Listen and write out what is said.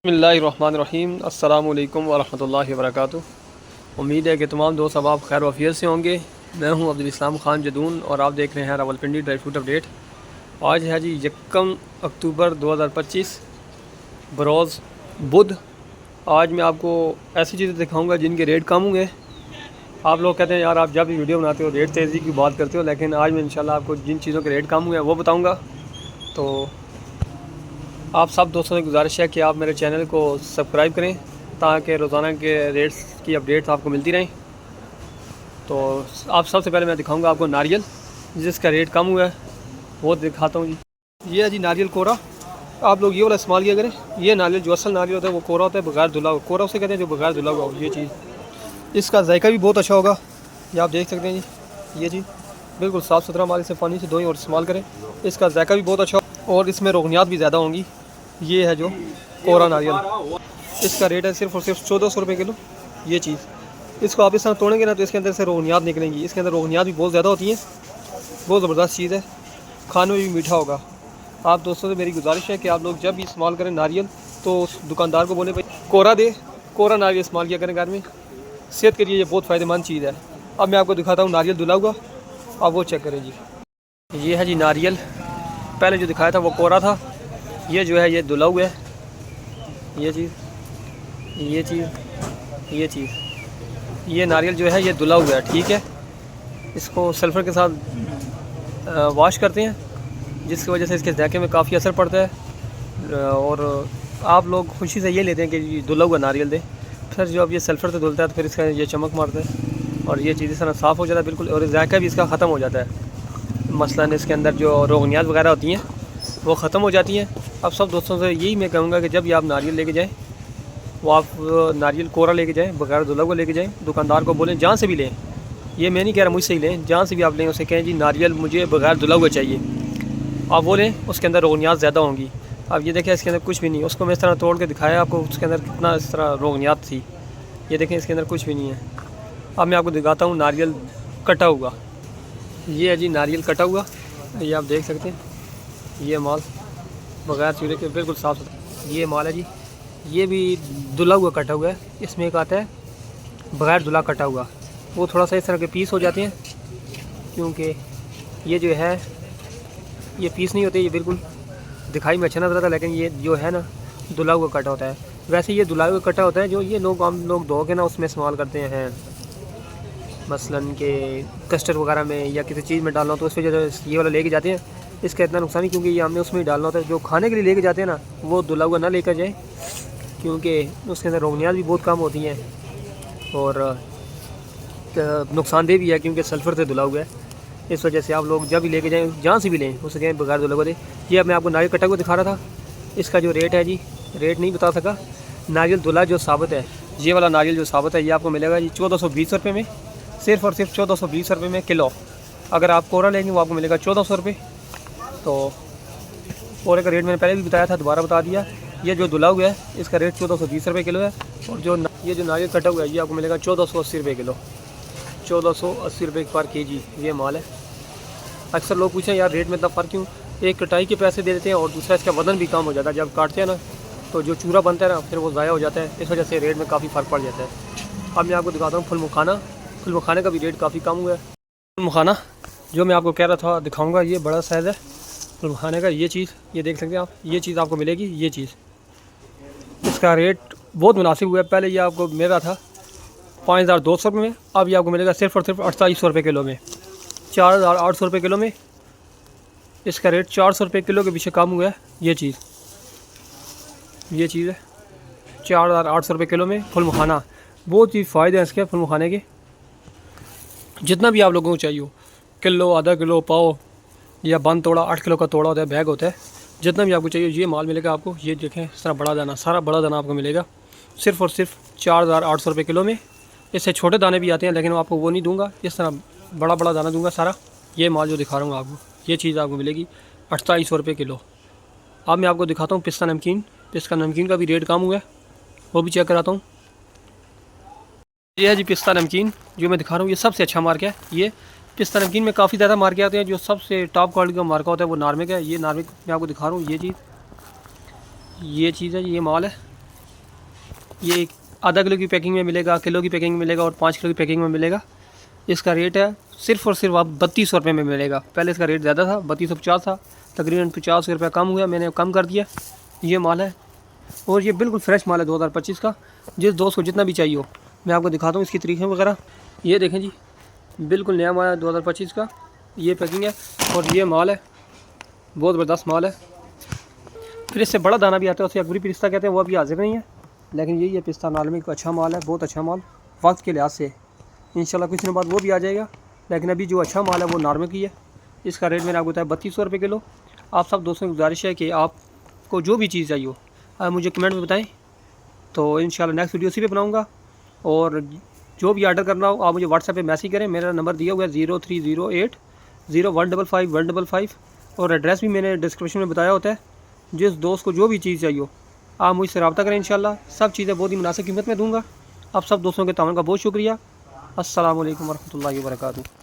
बिस्मिल्लाहिर्रहमानिर्रहीम अस्सलामु अलैकुम वरहमतुल्लाहि वबरकातुहू। उम्मीद है कि तमाम दोस्त अब आप खैर वफ़ियत से होंगे। मैं हूं अब्दुल इस्लाम खान जदून और आप देख रहे हैं रावलपिंडी ड्राई फ्रूट अपडेट। आज है जी 1 अक्टूबर 2025 बरोज़ बुध। आज मैं आपको ऐसी चीज़ें दिखाऊंगा जिनके रेट कम हुए। आप लोग कहते हैं यार आप जब भी वीडियो बनाते हो रेट तेज़ी की बात करते हो, लेकिन आज मैं इंशाल्लाह आपको जिन चीज़ों के रेट कम हुए हैं वो बताऊँगा। तो आप सब दोस्तों से गुजारिश है कि आप मेरे चैनल को सब्सक्राइब करें ताकि रोज़ाना के रेट्स की अपडेट्स आपको मिलती रहें। तो आप सबसे पहले मैं दिखाऊंगा आपको नारियल जिसका रेट कम हुआ है वो दिखाता हूँ जी। ये है जी नारियल कोरा। आप लोग ये वाला इस्तेमाल किया करें। ये नारियल जो असल नारियल होता है वो कोरा होता है, बगैर धुला हुआ। कोरा उसे कहते हैं जो बगैर धुला हुआ हो। ये चीज़ इसका जायका भी बहुत अच्छा होगा, ये आप देख सकते हैं जी। ये चीज़ बिल्कुल साफ़ सुथरा माल, इसे पानी से धोएं और इस्तेमाल करें। इसका जायका भी बहुत अच्छा और इसमें रोगनियात भी ज़्यादा होंगी। ये है जो कोरा नारियल, इसका रेट है सिर्फ और सिर्फ 1400 रुपये किलो। ये चीज़ इसको आप इस तरह तोड़ेंगे ना तो इसके अंदर से रोगनियात निकलेंगी। इसके अंदर रोगनियात भी बहुत ज़्यादा होती हैं। बहुत ज़बरदस्त चीज़ है, खाने में भी मीठा होगा। आप दोस्तों से मेरी गुजारिश है कि आप लोग जब भी इस्तेमाल करें नारियल तो उस दुकानदार को बोले भाई कोरा दे, कोरा नारियल इस्तेमाल किया करें घर में। सेहत के लिए ये बहुत फ़ायदेमंद चीज़ है। अब मैं आपको दिखाता हूँ नारियल धुला हुआ, आप वो चेक करें जी। ये है जी नारियल, पहले जो दिखाया था वो कोरा था, ये जो है ये धुला हुआ है। ये चीज़ ये नारियल जो है ये धुला हुआ है, ठीक है। इसको सल्फ़र के साथ वॉश करते हैं जिसकी वजह से इसके जायके में काफ़ी असर पड़ता है। और आप लोग खुशी से ये लेते हैं कि धुला हुआ नारियल दें। फिर जो अब ये सल्फ़र से धुलता है तो फिर इसका ये चमक मारता है और ये चीज़ इस तरह साफ़ हो जाता है बिल्कुल, और जायका भी इसका ख़त्म हो जाता है। मसलन इसके अंदर जो रोगनियात वगैरह होती हैं वो ख़त्म हो जाती हैं। अब सब दोस्तों से यही मैं कहूँगा कि जब भी आप नारियल लेके जाएँ वो आप नारियल कोरा लेके जाएँ, बगैर धुला हुआ लेके जाएँ। दुकानदार को बोलें जहाँ से भी लें, ये मैं नहीं कह रहा मुझसे ही लें, जहाँ से भी आप लें उसे कहें जी नारियल मुझे बगैर धुला हुआ चाहिए। आप वो लें, उसके अंदर रोगनियात ज़्यादा होंगी। अब ये देखें इसके अंदर कुछ भी नहीं, उसको मैं इस तरह तोड़ के दिखाया आपको, उसके अंदर कितना इस तरह रोगनियात थी। ये देखें इसके अंदर कुछ भी नहीं है। अब मैं आपको दिखाता हूँ नारियल कटा हुआ। ये है जी नारियल कटा हुआ, ये आप देख सकते हैं। ये माल बगैर चूल्हे के बिल्कुल साफ़ सुथरा ये माल है जी। ये भी धुला हुआ कटा हुआ है। इसमें एक आता है बगैर धुला कटा हुआ, वो थोड़ा सा इस तरह के पीस हो जाते हैं क्योंकि ये जो है ये पीस नहीं होते, ये बिल्कुल दिखाई में अच्छा नजर आता है, लेकिन ये जो है ना धुला हुआ कटा होता है। वैसे ये धुला हुआ कटा होता है जो ये लोग हम लोग धो के ना उसमें इस्तेमाल करते हैं, मसलन के कस्टर्ड वगैरह में या किसी चीज़ में डालना हो तो उस वजह से ये वाला लेके जाते हैं। इसका इतना नुकसान नहीं क्योंकि ये हमने उसमें ही डालना होता है। जो खाने के लिए लेके जाते हैं ना वो धुला हुआ ना लेकर जाए क्योंकि उसके अंदर रोगनियात भी बहुत कम होती हैं और नुकसानदेह भी है क्योंकि सल्फ़र से धुला हुआ है। इस वजह से आप लोग जब भी लेके जाएँ जहाँ से भी लें उसे कहें बगैर धुला हुआ दे। ये मैं आपको नारियल कटा हुआ दिखा रहा था। इसका जो रेट है जी, रेट नहीं बता सका। नारियल धुला जो साबित है, ये वाला नारियल जो साबित है ये आपको मिलेगा जी 1420 रुपये में, सिर्फ और सिर्फ 1420 रुपये में किलो। अगर आप कोरा लेंगे वो आपको मिलेगा 1400 रुपये। तो कोरे का रेट मैंने पहले भी बताया था, दोबारा बता दिया। ये जो धुला हुआ है इसका रेट 1420 रुपये किलो है और जो ये जो नारियल कटा हुआ है ये आपको मिलेगा 1480 रुपये किलो, 1480 रुपये पर केजी ये माल है। अक्सर लोग पूछें यार रेट में इतना फ़र्क क्यों, एक कटाई के पैसे दे देते हैं और दूसरा इसका वज़न भी कम हो जाता है। जब काटते हैं ना तो जो चूरा बनता है ना फिर वो ज़ाया हो जाता है, इस वजह से रेट में काफ़ी फ़र्क पड़ जाता है। अब मैं आपको दिखाता हूँ फुल मखाना। फुल मखाने का भी रेट काफ़ी कम हुआ है। फुल मखाना जो मैं आपको कह रहा था दिखाऊंगा, ये बड़ा साइज़ है फुल मखाने का। ये चीज़ ये देख सकते हैं आप, ये चीज़ आपको मिलेगी। ये चीज़ इसका रेट बहुत मुनासिब हुआ है। पहले ये आपको मिल रहा था 5200 रुपये में, अब ये आपको मिलेगा सिर्फ और सिर्फ 2800 रुपये किलो में, 4800 रुपये किलो में। इसका रेट 400 रुपये किलो के पीछे कम हुआ है। ये चीज़ है 4800 रुपये किलो में फुल मखाना। बहुत ही फ़ायदे हैं इसके फुल मखाने के। जितना भी आप लोगों को चाहिए हो, किलो, आधा किलो, पाव या बंद तोड़ा, 8 किलो का तोड़ा होता है, बैग होता है, जितना भी आपको चाहिए ये माल मिलेगा आपको। ये देखें इस तरह बड़ा दाना, सारा बड़ा दाना आपको मिलेगा सिर्फ और सिर्फ 4800 रुपये किलो में। इससे छोटे दाने भी आते हैं लेकिन आपको वो नहीं दूंगा, इस तरह बड़ा बड़ा दाना दूंगा सारा। ये माल जो दिखा रहा हूँ आपको, ये चीज़ आपको मिलेगी 2800 रुपये किलो। अब मैं आपको दिखाता हूँ पिस्ता नमकीन। पिस्ता नमकीन का भी रेट कम हुआ है, वो भी चेक कराता हूँ। ये है जी पिस्ता नमकीन जो मैं दिखा रहा हूँ, ये सबसे अच्छा मार्क है। ये पिस्ता नमकीन में काफ़ी ज़्यादा मार्के आते हैं, जो सबसे टॉप क्वालिटी का मार्का होता है वो नार्मिक है। ये नार्मिक मैं आपको दिखा रहा हूँ। ये चीज़ है, ये माल है। ये आधा किलो की पैकिंग में मिलेगा, किलो की पैकिंग में मिलेगा और 5 किलो की पैकिंग में मिलेगा। इसका रेट है सिर्फ़ और सिर्फ आप 3200 रुपये में मिलेगा। पहले इसका रेट ज़्यादा था, 3250 था, तकरीबन 50 रुपये कम हुआ, मैंने कम कर दिया। ये माल है और ये बिल्कुल फ्रेश माल है 2025 का। जिस दोस्त को जितना भी चाहिए हो मैं आपको दिखाता हूँ इसकी तरीक़ें वगैरह। ये देखें जी, बिल्कुल नया माल है 2025 का। ये पैकिंग है और ये माल है, बहुत ज़बरदस्त माल है। फिर इससे बड़ा दाना भी आता है, उसे अकबरी पिस्ता कहते हैं, वो अभी हाजिर नहीं है, लेकिन यही है पिस्ता नालमी का अच्छा माल है, बहुत अच्छा माल वक्त के लिहाज से। इंशाल्लाह कुछ दिनों बाद वो भी आ जाएगा, लेकिन अभी जो अच्छा माल है वो नॉर्मल की है। इसका रेट मैंने आपको बताया 3200 रुपये किलो। आप सब दोस्तों की गुजारिश है कि आपको जो भी चीज़ चाहिए हो आप मुझे कमेंट में बताएं, तो इंशाल्लाह नेक्स्ट वीडियो उसी पे बनाऊँगा। और जो भी ऑर्डर करना हो आप मुझे व्हाट्सएप पे मैसेज करें, मेरा नंबर दिया हुआ है 03080155 और एड्रेस भी मैंने डिस्क्रिप्शन में बताया होता है। जिस दोस्त को जो भी चीज़ चाहिए हो आप मुझसे रब्ता करें, इंशाल्लाह सब चीज़ें बहुत ही मुनासिब कीमत में दूँगा। आप सब दोस्तों के ताउन का बहुत शुक्रिया। अस्सलाम वालेकुम वरहमतुल्लाहि वबरकातुहू।